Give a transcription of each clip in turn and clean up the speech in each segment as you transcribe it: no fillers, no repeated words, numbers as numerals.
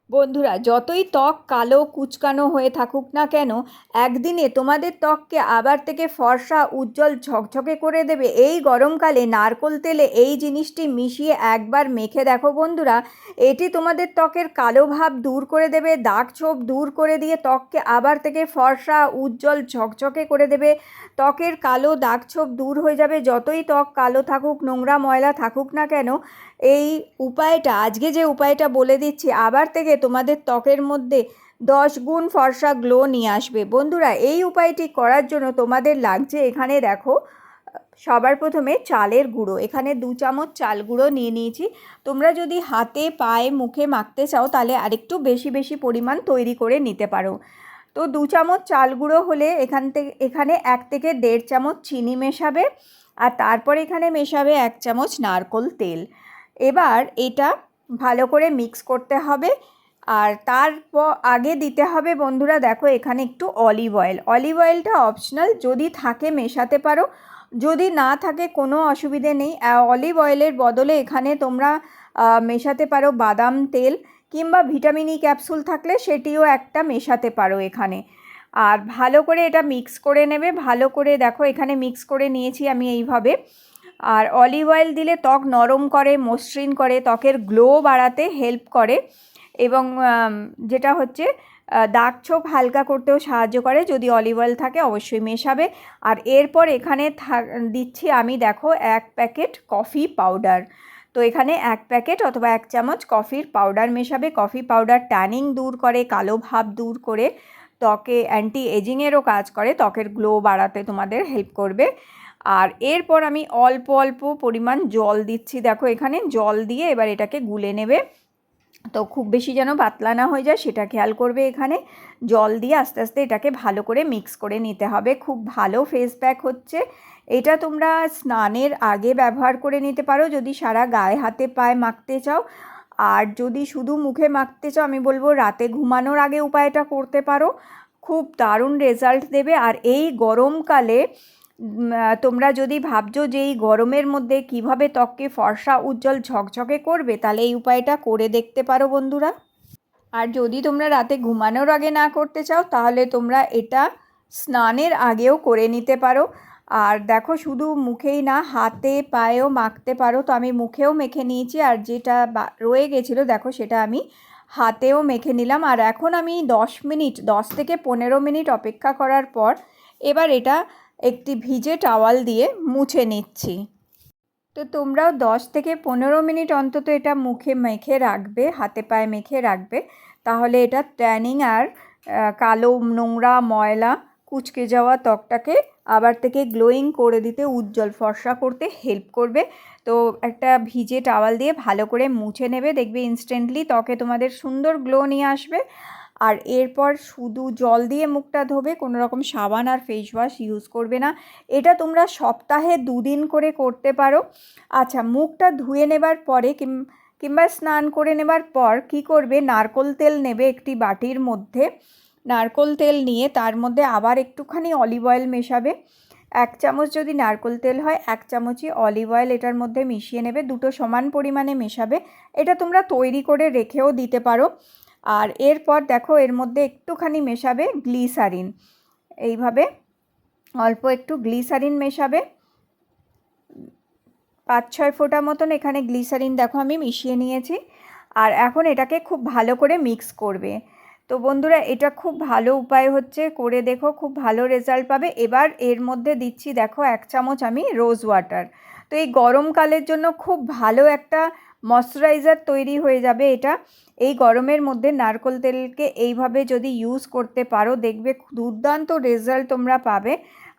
বন্ধুরা, যতই ত্বক কালো কুঁচকানো হয়ে থাকুক না কেন, একদিনে তোমাদের ত্বককে আবার থেকে ফর্সা উজ্জ্বল ঝকঝকে করে দেবে এই গরমকালে নারকোল তেলে এই জিনিসটি মিশিয়ে একবার মেখে দেখো বন্ধুরা। এটি তোমাদের ত্বকের কালো ভাব দূর করে দেবে, দাগ ছোপ দূর করে দিয়ে ত্বককে আবার থেকে ফর্সা উজ্জ্বল ঝকঝকে করে দেবে। ত্বকের কালো দাগ ছোপ দূর হয়ে যাবে, যতই ত্বক কালো থাকুক, নোংরা ময়লা থাকুক না কেন। এই উপায়টা, আজকে যে উপায়টা বলে দিচ্ছি, আবার থেকে তোমাদের ত্বকের মধ্যে 10 গুণ ফর্সা গ্লো নিয়ে আসবে। বন্ধুরা, এই উপায়টি করার জন্য তোমাদের লাগছে, এখানে দেখো, সবার প্রথমে চালের গুঁড়ো। এখানে 2 চামচ চাল গুঁড়ো নিয়ে নিয়েছি। তোমরা যদি হাতে পায়ে মুখে মাখতে চাও তাহলে আরেকটু বেশি বেশি পরিমাণ তৈরি করে নিতে পারো। তো 2 চামচ চাল গুঁড়ো হলে এখানে 1 থেকে 1.5 চামচ চিনি মেশাবে, আর তারপর এখানে মেশাবে 1 চামচ নারকোল তেল। এবার এটা ভালো করে মিক্স করতে হবে। আর তারপর আগে দিতে হবে বন্ধুরা, দেখো এখানে একটু অলিভ অয়েল। অলিভ অয়েলটা অপশনাল, যদি থাকে মেশাতে পারো, যদি না থাকে কোনো অসুবিধে নেই। অলিভ অয়েলের বদলে এখানে তোমরা মেশাতে পারো বাদাম তেল, কিংবা ভিটামিন ই ক্যাপসুল থাকলে সেটিও একটা মেশাতে পারো এখানে। আর ভালো করে এটা মিক্স করে নেবে। ভালো করে দেখো এখানে মিক্স করে নিয়েছি আমি এইভাবে। আর অলিভ অয়েল দিলে ত্বক নরম করে, মসৃণ করে, ত্বকের গ্লো বাড়াতে হেল্প করে, এবং যেটা হচ্ছে দাগ ছোপ হালকা করতেও সাহায্য করে। যদি অলিভ অয়েল থাকে অবশ্যই মেশাবে। আর এরপর এখানে দিচ্ছি আমি, দেখো, 1 প্যাকেট কফি পাউডার। তো এখানে 1 প্যাকেট অথবা 1 চামচ কফির পাউডার মেশাবে। কফি পাউডার ট্যানিং দূর করে, কালো ভাব দূর করে, ত্বকে অ্যান্টি এজিংয়েরও কাজ করে, ত্বকের গ্লো বাড়াতে তোমাদের হেল্প করবে। আর এরপর আমি অল্প অল্প পরিমাণ জল দিচ্ছি। দেখো এখানে জল দিয়ে এবার এটাকে গুলে নেবে। তো খুব বেশি যেন পাতলা না হয়ে যায় সেটা খেয়াল করবে। এখানে জল দিয়ে আস্তে আস্তে এটাকে ভালো করে মিক্স করে নিতে হবে। খুব ভালো ফেস প্যাক হচ্ছে এটা। তোমরা স্নানের আগে ব্যবহার করে নিতে পারো যদি সারা গায়ে হাতে পায়ে মাখতে চাও। আর যদি শুধু মুখে মাখতে চাও, আমি বলবো রাতে ঘুমানোর আগে উপায়টা করতে পারো, খুব দারুণ রেজাল্ট দেবে। আর এই গরমকালে তোমরা যদি ভাবছো যে এই গরমের মধ্যে কিভাবে ত্বককে ফর্সা উজ্জ্বল ঝকঝকে করবে, তাহলে এই উপায়টা করে দেখতে পারো বন্ধুরা। আর যদি তোমরা রাতে ঘুমানোর আগে না করতে চাও, তাহলে তোমরা এটা স্নানের আগেও করে নিতে পারো। আর দেখো, শুধু মুখেই না, হাতে পায়েও মাখতে পারো। তো আমি মুখেও মেখে নিয়েছি, আর যেটা রয়ে গেছিলো দেখো সেটা আমি হাতেও মেখে নিলাম। আর এখন আমি 10 থেকে 15 মিনিট অপেক্ষা করার পর এবার এটা একটি ভিজে টাওয়াল দিয়ে মুছে নিচ্ছি। তো তোমরাও 10 থেকে 15 মিনিট অন্তত এটা মুখে মেখে রাখবে, হাতে পায়ে মেখে রাখবে। তাহলে এটা ট্যানিং আর কালো নোংরা ময়লা কুঁচকে যাওয়া ত্বকটাকে আবার থেকে গ্লোয়িং করে দিতে, উজ্জ্বল ফর্সা করতে হেল্প করবে। তো একটা ভিজে টাওয়াল দিয়ে ভালো করে মুছে নেবে, দেখবে ইনস্ট্যান্টলি ত্বকে তোমাদের সুন্দর গ্লো নিয়ে আসবে। আর এরপর শুধু জল দিয়ে মুখটা ধোবে, কোনো রকম সাবান আর ফেস ওয়াশ ইউজ করবে না। এটা তোমরা সপ্তাহে 2 দিন করে করতে পারো। আচ্ছা, মুখটা ধুয়ে নেবার পরে কিংবা স্নান করে নেবার পর কি করবে, নারকোল তেল নেবে একটি বাটির মধ্যে। নারকোল তেল নিয়ে তার মধ্যে আবার একটুখানি অলিভ অয়েল মেশাবে। 1 চামচ যদি নারকোল তেল হয়, 1 চামচই অলিভ অয়েল এটার মধ্যে মিশিয়ে নেবে। দুটো সমান পরিমাণে মেশাবে। এটা তোমরা তৈরি করে রেখেও দিতে পারো। আর এরপর দেখো এর মধ্যে একটুখানি মেশাবে গ্লিসারিন। এইভাবে অল্প একটু গ্লিসারিন মেশাবে, 5-6 ফোঁটা মতন এখানে গ্লিসারিন দেখো আমি মিশিয়ে নিয়েছি। আর এখন এটাকে খুব ভালো করে মিক্স করবে। তো বন্ধুরা, এটা খুব ভালো উপায় হচ্ছে, করে দেখো, খুব ভালো রেজাল্ট পাবে। এবার এর মধ্যে দিচ্ছি দেখো 1 চামচ আমি রোজ ওয়াটার। তো এই গরমকালের জন্য খুব ভালো একটা ময়শ্চারাইজার তৈরি হয়ে যাবে এটা। এই গরমের মধ্যে নারকোল তেলকে এইভাবে যদি ইউজ করতে পারো, দেখবে দুর্দান্ত রেজাল্ট তোমরা পাবে।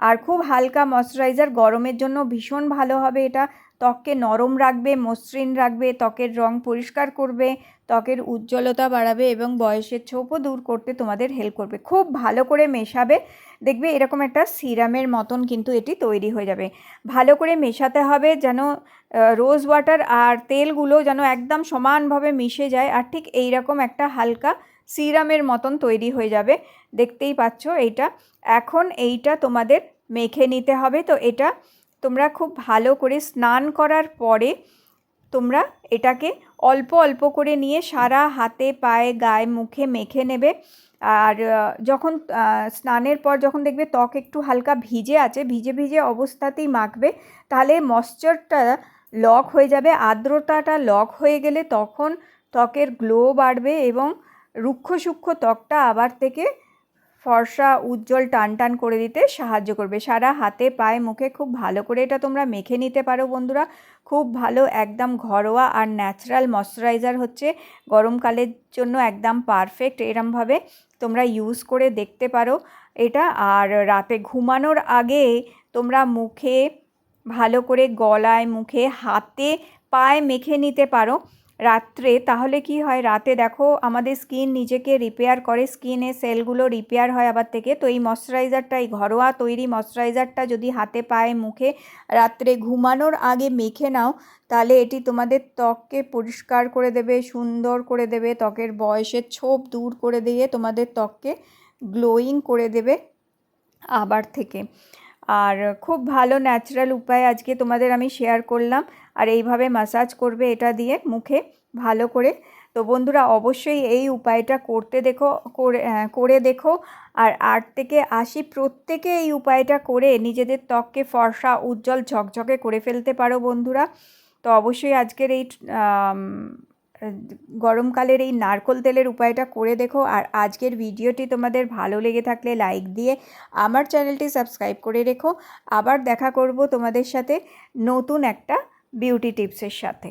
আর খুব হালকা ময়শ্চারাইজার, গরমের জন্য ভীষণ ভালো হবে এটা। ত্বককে নরম রাখবে, মসৃণ রাখবে, ত্বকের রং পরিষ্কার করবে, ত্বকের উজ্জ্বলতা বাড়াবে, এবং বয়সের ছোপও দূর করতে তোমাদের হেল্প করবে। খুব ভালো করে মেশাবে, দেখবে এরকম একটা সিরামের মতন কিন্তু এটি তৈরি হয়ে যাবে। ভালো করে মেশাতে হবে যেন রোজ ওয়াটার আর তেলগুলো যেন একদম সমানভাবে মিশে যায়। আর ঠিক এই রকম একটা হালকা সিরামের মতন তৈরি হয়ে যাবে, দেখতেই পাচ্ছ এইটা। এখন এইটা তোমাদের মেখে নিতে হবে। তো এটা তোমরা খুব ভালো করে স্নান করার পরে তোমরা এটাকে অল্প অল্প করে নিয়ে সারা হাতে পায়ে গায়ে মুখে মেখে নেবে। আর যখন স্নানের পর যখন দেখবে ত্বক একটু হালকা ভিজে আছে, ভিজে ভিজে অবস্থাতেই মাখবে, তাহলে ময়েশ্চারটা লক হয়ে যাবে। আর্দ্রতাটা লক হয়ে গেলে তখন ত্বকের গ্লো বাড়বে এবং রুক্ষ সূক্ষ্ম ত্বকটা আবার থেকে ফর্সা উজ্জ্বল টান টান করে দিতে সাহায্য করবে। সারা হাতে পায়ে মুখে খুব ভালো করে এটা তোমরা মেখে নিতে পারো বন্ধুরা। খুব ভালো, একদম ঘরোয়া আর ন্যাচারাল ময়শ্চারাইজার হচ্ছে, গরমকালের জন্য একদম পারফেক্ট। এরমভাবে তোমরা ইউজ করে দেখতে পারো এটা। আর রাতে ঘুমানোর আগে তোমরা মুখে ভালো করে গলায় মুখে হাতে পায়ে মেখে নিতে পারো রাত্রে। তাহলে কি হয়, রাতে দেখো আমাদের স্কিন নিজেকে রিপেয়ার করে, স্কিনের সেলগুলো রিপেয়ার হয় আবার থেকে। তো এই ময়শ্চারাইজারটা, এই ঘরোয়া তৈরি ময়শ্চারাইজারটা যদি হাতে পায়ে মুখে রাত্রে ঘুমানোর আগে মেখে নাও, তাহলে এটি তোমাদের ত্বককে পরিষ্কার করে দেবে, সুন্দর করে দেবে, ত্বকের বয়সের ছোপ দূর করে দিয়ে তোমাদের ত্বককে গ্লোয়িং করে দেবে আবার থেকে। আর খুব ভালো ন্যাচারাল উপায় আজকে তোমাদের আমি শেয়ার করলাম। আর এইভাবে ম্যাসাজ করবে এটা দিয়ে মুখে ভালো করে। তো বন্ধুরা অবশ্যই এই উপায়টা করে দেখো। আর 8 থেকে 80 প্রত্যেকে এই উপায়টা করে নিজেদের ত্বককে ফর্সা উজ্জ্বল ঝকঝকে করে ফেলতে পারো বন্ধুরা। তো অবশ্যই আজকের এই গরমকালের এই নারকেল তেলের উপায়টা করে দেখো। আর আজকের ভিডিওটি তোমাদের ভালো লেগে থাকলে লাইক দিয়ে আমার চ্যানেলটি সাবস্ক্রাইব করে রেখো। আবার দেখা করব তোমাদের সাথে নতুন একটা বিউটি টিপসের সাথে।